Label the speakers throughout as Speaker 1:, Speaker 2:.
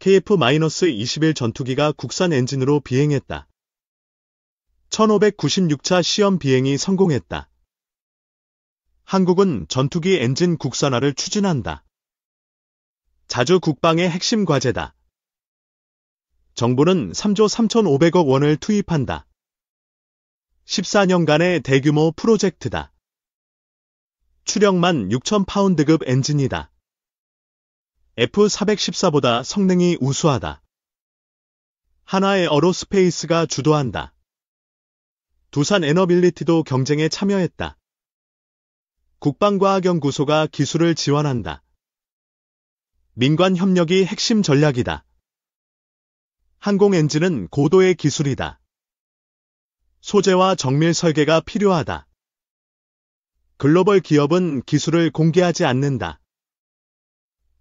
Speaker 1: KF-21 전투기가 국산 엔진으로 비행했다. 1596차 시험 비행이 성공했다. 한국은 전투기 엔진 국산화를 추진한다. 자주 국방의 핵심 과제다. 정부는 3조 3,500억 원을 투입한다. 14년간의 대규모 프로젝트다. 추력만 6,000파운드급 엔진이다. F-414보다 성능이 우수하다. 한화의 어로스페이스가 주도한다. 두산 에너빌리티도 경쟁에 참여했다. 국방과학연구소가 기술을 지원한다. 민관 협력이 핵심 전략이다. 항공 엔진은 고도의 기술이다. 소재와 정밀 설계가 필요하다. 글로벌 기업은 기술을 공개하지 않는다.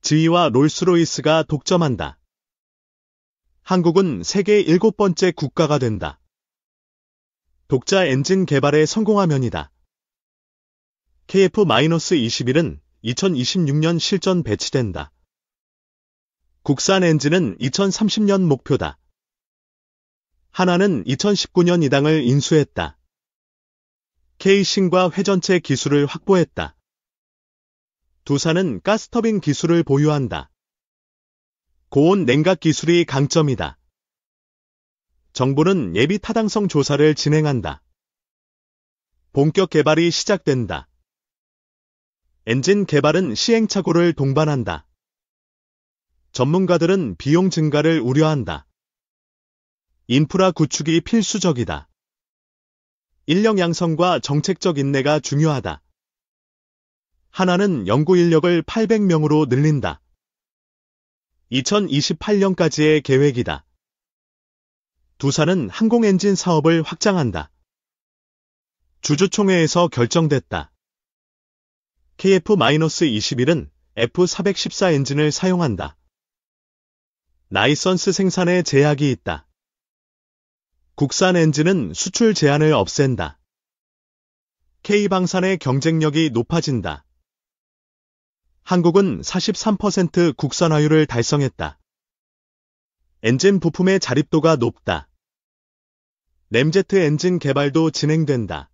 Speaker 1: 지휘와 롤스로이스가 독점한다. 한국은 세계 7번째 국가가 된다. 독자 엔진 개발에 성공하면이다. KF-21은 2026년 실전 배치된다. 국산 엔진은 2030년 목표다. 한화는 2019년 이 당을 인수했다. K싱과 회전체 기술을 확보했다. 두산은 가스터빈 기술을 보유한다. 고온 냉각 기술이 강점이다. 정부는 예비 타당성 조사를 진행한다. 본격 개발이 시작된다. 엔진 개발은 시행착오를 동반한다. 전문가들은 비용 증가를 우려한다. 인프라 구축이 필수적이다. 인력 양성과 정책적 인내가 중요하다. 한화는 연구 인력을 800명으로 늘린다. 2028년까지의 계획이다. 두산은 항공엔진 사업을 확장한다. 주주총회에서 결정됐다. KF-21은 F-414 엔진을 사용한다. 라이선스 생산에 제약이 있다. 국산 엔진은 수출 제한을 없앤다. K방산의 경쟁력이 높아진다. 한국은 43% 국산화율을 달성했다. 엔진 부품의 자립도가 높다. 램제트 엔진 개발도 진행된다.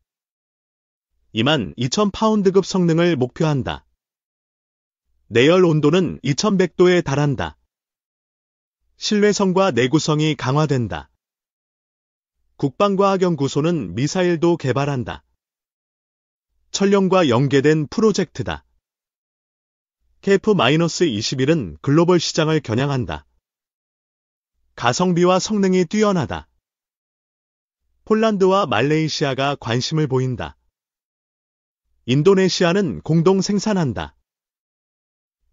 Speaker 1: 22,000파운드급 성능을 목표한다. 내열 온도는 2100도에 달한다. 신뢰성과 내구성이 강화된다. 국방과학연구소는 미사일도 개발한다. 천령과 연계된 프로젝트다. KF-21은 글로벌 시장을 겨냥한다. 가성비와 성능이 뛰어나다. 폴란드와 말레이시아가 관심을 보인다. 인도네시아는 공동 생산한다.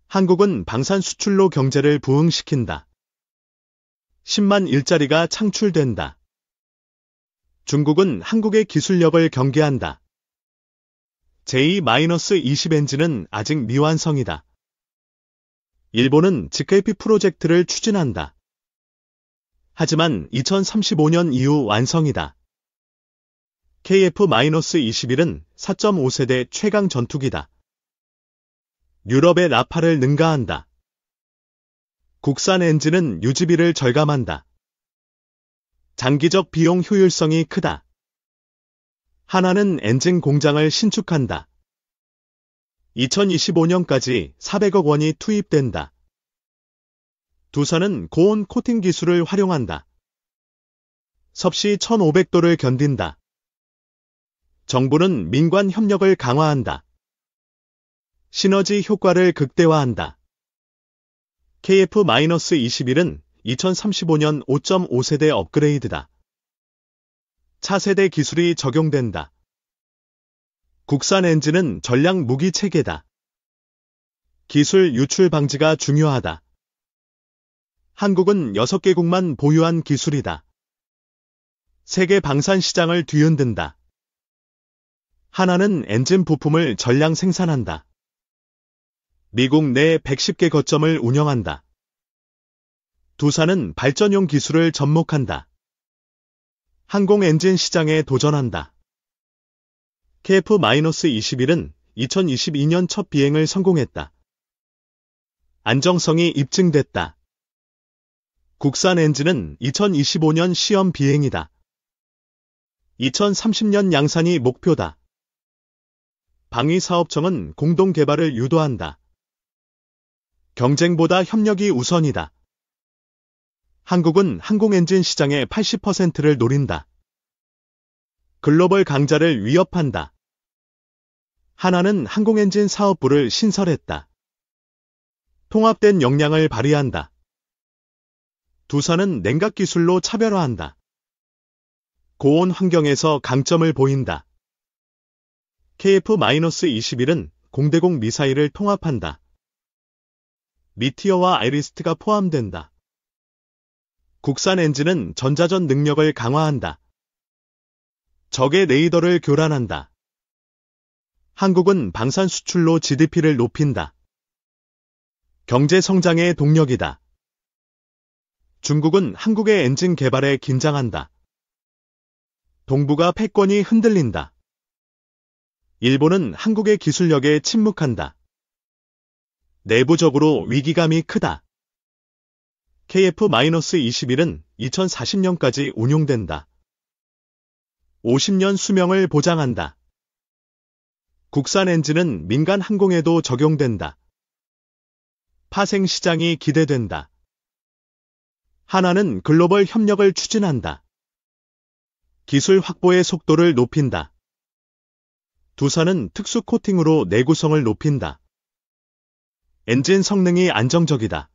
Speaker 1: 한국은 방산 수출로 경제를 부흥시킨다. 10만 일자리가 창출된다. 중국은 한국의 기술력을 경계한다. J-20 엔진은 아직 미완성이다. 일본은 GKP 프로젝트를 추진한다. 하지만 2035년 이후 완성이다. KF-21은 4.5세대 최강 전투기다. 유럽의 라파를 능가한다. 국산 엔진은 유지비를 절감한다. 장기적 비용 효율성이 크다. 한화는 엔진 공장을 신축한다. 2025년까지 400억 원이 투입된다. 두산은 고온 코팅 기술을 활용한다. 섭씨 1500도를 견딘다. 정부는 민관 협력을 강화한다. 시너지 효과를 극대화한다. KF-21은 2035년 5.5세대 업그레이드다. 차세대 기술이 적용된다. 국산 엔진은 전략 무기 체계다. 기술 유출 방지가 중요하다. 한국은 6개국만 보유한 기술이다. 세계 방산 시장을 뒤흔든다. 한화는 엔진 부품을 전량 생산한다. 미국 내 110개 거점을 운영한다. 두산은 발전용 기술을 접목한다. 항공 엔진 시장에 도전한다. KF-21은 2022년 첫 비행을 성공했다. 안정성이 입증됐다. 국산 엔진은 2025년 시험 비행이다. 2030년 양산이 목표다. 방위사업청은 공동개발을 유도한다. 경쟁보다 협력이 우선이다. 한국은 항공엔진 시장의 80%를 노린다. 글로벌 강자를 위협한다. 하나는 항공엔진 사업부를 신설했다. 통합된 역량을 발휘한다. 두산은 냉각 기술로 차별화한다. 고온 환경에서 강점을 보인다. KF-21은 공대공 미사일을 통합한다. 미티어와 아이리스트가 포함된다. 국산 엔진은 전자전 능력을 강화한다. 적의 레이더를 교란한다. 한국은 방산 수출로 GDP를 높인다. 경제 성장의 동력이다. 중국은 한국의 엔진 개발에 긴장한다. 동북아 패권이 흔들린다. 일본은 한국의 기술력에 침묵한다. 내부적으로 위기감이 크다. KF-21은 2040년까지 운용된다. 50년 수명을 보장한다. 국산 엔진은 민간 항공에도 적용된다. 파생 시장이 기대된다. 하나는 글로벌 협력을 추진한다. 기술 확보의 속도를 높인다. 두산은 특수 코팅으로 내구성을 높인다. 엔진 성능이 안정적이다.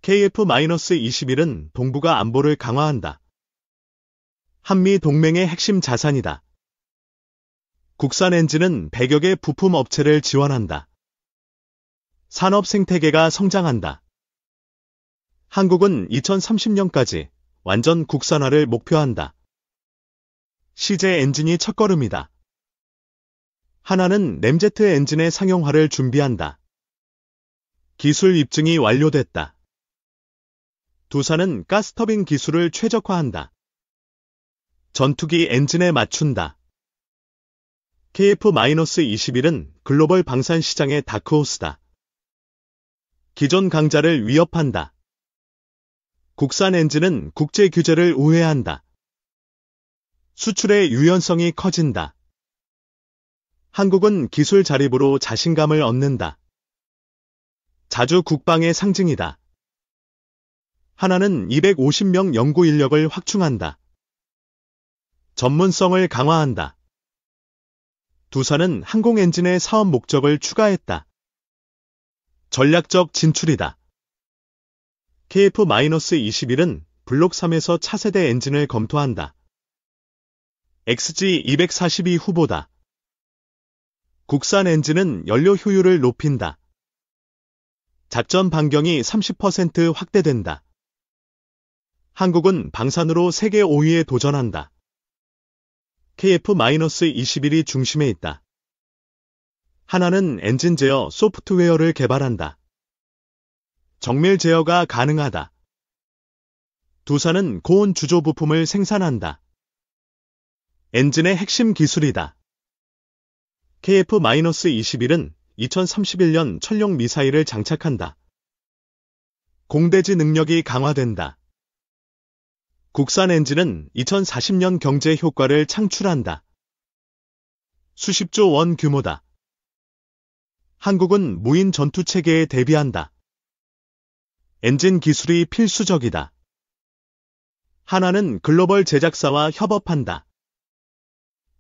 Speaker 1: KF-21은 동북아 안보를 강화한다. 한미 동맹의 핵심 자산이다. 국산 엔진은 100여 개 부품 업체를 지원한다. 산업 생태계가 성장한다. 한국은 2030년까지 완전 국산화를 목표한다. CJ 엔진이 첫걸음이다. 하나는 램제트 엔진의 상용화를 준비한다. 기술 입증이 완료됐다. 두산은 가스터빈 기술을 최적화한다. 전투기 엔진에 맞춘다. KF-21은 글로벌 방산 시장의 다크호스다. 기존 강자를 위협한다. 국산 엔진은 국제 규제를 우회한다. 수출의 유연성이 커진다. 한국은 기술 자립으로 자신감을 얻는다. 자주 국방의 상징이다. 하나는 250명 연구 인력을 확충한다. 전문성을 강화한다. 두산은 항공엔진의 사업 목적을 추가했다. 전략적 진출이다. KF-21은 블록 3에서 차세대 엔진을 검토한다. XG242 후보다. 국산 엔진은 연료 효율을 높인다. 작전 반경이 30% 확대된다. 한국은 방산으로 세계 5위에 도전한다. KF-21이 중심에 있다. 하나는 엔진 제어 소프트웨어를 개발한다. 정밀 제어가 가능하다. 두산은 고온 주조 부품을 생산한다. 엔진의 핵심 기술이다. KF-21은 2031년 천룡 미사일을 장착한다. 공대지 능력이 강화된다. 국산 엔진은 2040년 경제 효과를 창출한다. 수십조 원 규모다. 한국은 무인 전투 체계에 대비한다. 엔진 기술이 필수적이다. 하나는 글로벌 제작사와 협업한다.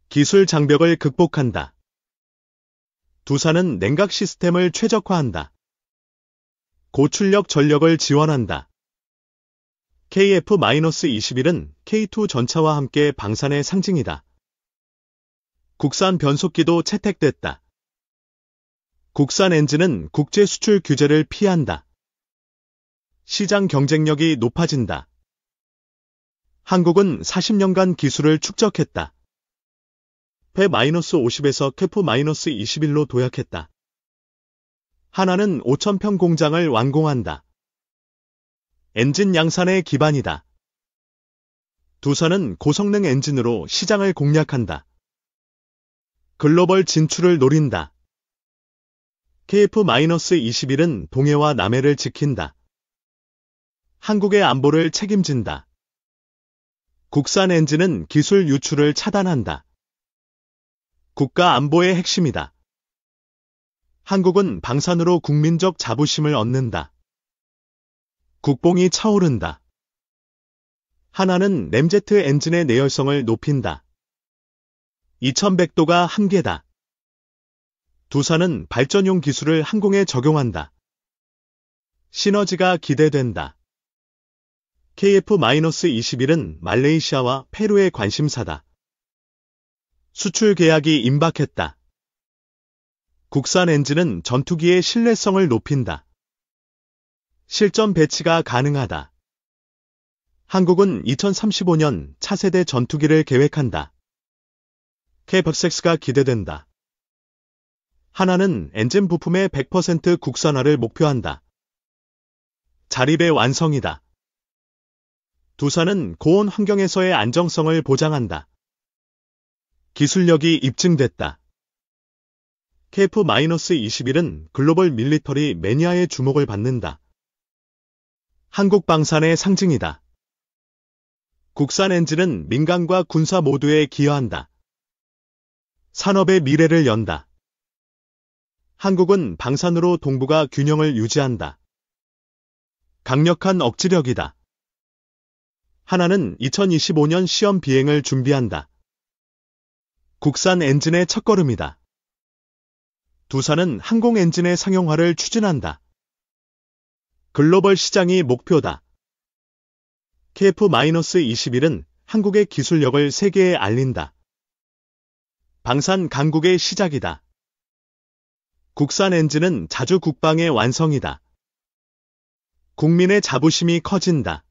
Speaker 1: 기술 장벽을 극복한다. 두산은 냉각 시스템을 최적화한다. 고출력 전력을 지원한다. KF-21은 K2 전차와 함께 방산의 상징이다. 국산 변속기도 채택됐다. 국산 엔진은 국제 수출 규제를 피한다. 시장 경쟁력이 높아진다. 한국은 40년간 기술을 축적했다. 배-50에서 KF-21로 도약했다. 하나는 5,000평 공장을 완공한다. 엔진 양산의 기반이다. 두산은 고성능 엔진으로 시장을 공략한다. 글로벌 진출을 노린다. KF-21은 동해와 남해를 지킨다. 한국의 안보를 책임진다. 국산 엔진은 기술 유출을 차단한다. 국가 안보의 핵심이다. 한국은 방산으로 국민적 자부심을 얻는다. 국뽕이 차오른다. 하나는 램제트 엔진의 내열성을 높인다. 2100도가 한계다. 두산은 발전용 기술을 항공에 적용한다. 시너지가 기대된다. KF-21은 말레이시아와 페루의 관심사다. 수출 계약이 임박했다. 국산 엔진은 전투기의 신뢰성을 높인다. 실전 배치가 가능하다. 한국은 2035년 차세대 전투기를 계획한다. K-6가 기대된다. 하나는 엔진 부품의 100% 국산화를 목표한다. 자립의 완성이다. 두산은 고온 환경에서의 안정성을 보장한다. 기술력이 입증됐다. KF-21은 글로벌 밀리터리 매니아의 주목을 받는다. 한국 방산의 상징이다. 국산 엔진은 민간과 군사 모두에 기여한다. 산업의 미래를 연다. 한국은 방산으로 동북아 균형을 유지한다. 강력한 억지력이다. 하나는 2025년 시험 비행을 준비한다. 국산 엔진의 첫걸음이다. 두산은 항공 엔진의 상용화를 추진한다. 글로벌 시장이 목표다. KF-21은 한국의 기술력을 세계에 알린다. 방산 강국의 시작이다. 국산 엔진은 자주 국방의 완성이다. 국민의 자부심이 커진다.